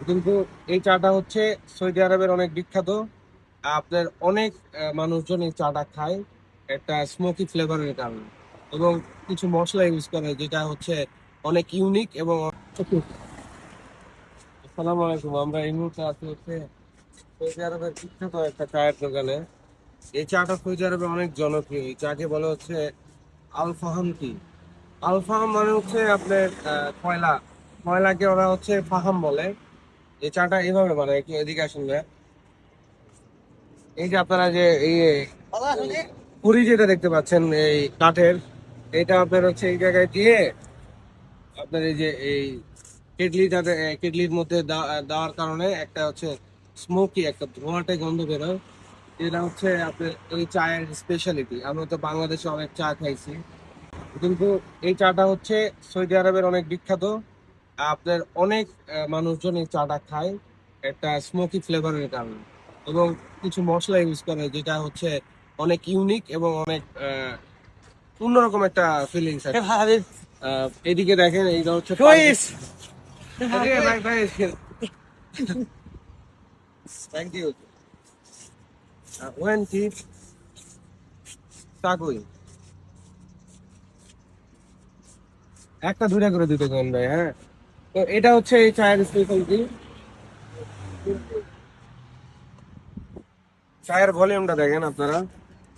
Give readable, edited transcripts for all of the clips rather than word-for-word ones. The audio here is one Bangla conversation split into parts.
কিন্তু এই চাটা হচ্ছে সৌদি আরবের অনেক বিখ্যাত। আপনার অনেক মানুষজন এই চাটা খায় একটা স্মোকি ফ্লেভারের কারণে, এবং কিছু মশলা ইউজ করে যেটা হচ্ছে অনেক ইউনিক এবং আসসালামু আলাইকুম। আমরা এই মুহূর্তে আছি হচ্ছে সৌদি আরবের বিখ্যাত একটা চায়ের দোকানে। এই চাটা সৌদি আরবে অনেক জনপ্রিয়। এই চাকে বলা হচ্ছে আল ফাহাম টি। আল ফাহাম মানে হচ্ছে আপনার কয়লা, কয়লাকে ওরা হচ্ছে ফাহাম বলে। এই চাটা এইভাবে বানায়, একটু এদিকে আসুন ভাইয়া। এই যে আপনারা যে এই পুরি যেটা দেখতে পাচ্ছেন এই কাঠের, এটা আপনার হচ্ছে এই জায়গায় দিয়ে আপনার এই যে এই কেটলিটাতে কেটলির মধ্যে দেওয়ার কারণে একটা হচ্ছে স্মোকি একটা ধোঁয়াটে গন্ধ বেরোয়। এটা হচ্ছে আপনার এই চায়ের স্পেশালিটি। আমরা তো বাংলাদেশে অনেক চা খাইছি, কিন্তু এই চাটা হচ্ছে সৌদি আরবের অনেক বিখ্যাত। আপনার অনেক মানুষজন এই চাটা খায় একটা স্মোকি ফ্লেভারের কারণে, এবং কিছু মশলা ইউজ করে যেটা হচ্ছে অনেক ইউনিক এবং অনেক অন্যরকম একটা ফিলিংস আছে। এদিকে দেখেন, এইটা হচ্ছে থ্যাংক ইউ। ওয়েন কি তাকই একটা দুইটা করে দিতে কোন ভাই, হ্যাঁ। তো এটা হচ্ছে এই চায়ের স্পেশালিটি। চায়ের ভলিউমটা দেখেন আপনারা,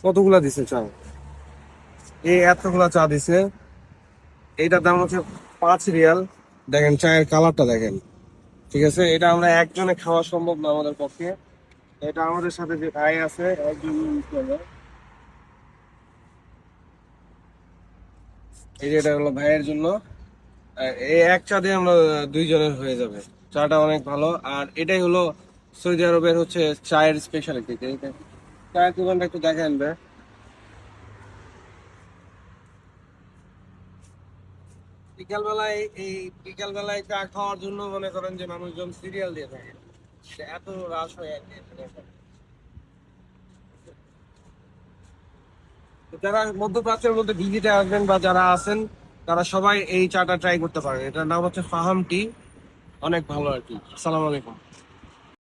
কতগুলা দিছে চা। এই এতগুলা চা দিছে। এইটার দাম হচ্ছে 5 রিয়াল। দেখেন চায়ের কালারটা দেখেন। ঠিক আছে, এটা আমরা একজনে খাওয়া সম্ভব না আমাদের পক্ষে। এটা আমাদের সাথে যে ভাই আছে একজন use করবে। এই যে এটা হলো ভাইয়ের জন্য। এই এক চা দিয়ে আমরা দুইজনের হয়ে যাবে। চাটা অনেক ভালো, আর এটাই হলো সৌদি আরবের হচ্ছে চায়ের স্পেশালিটি। চায়ের দোকানটা একটু দেখে আনবে। বিকাল বেলায় এই বিকাল বেলায় চা খাওয়ার জন্য মনে করেন যে মানুষজন সিরিয়াল দিয়ে থাকে, এত রাশ হয় আর কি এখানে। তো যারা মধ্যপ্রাচ্যের মধ্যে ভিজিটে আসবেন বা যারা আছেন, তারা সবাই এই চাটা ট্রাই করতে পারেন। এটার নাম হচ্ছে ফাহাম টি। অনেক ভালো আর কি। আসসালামু আলাইকুম।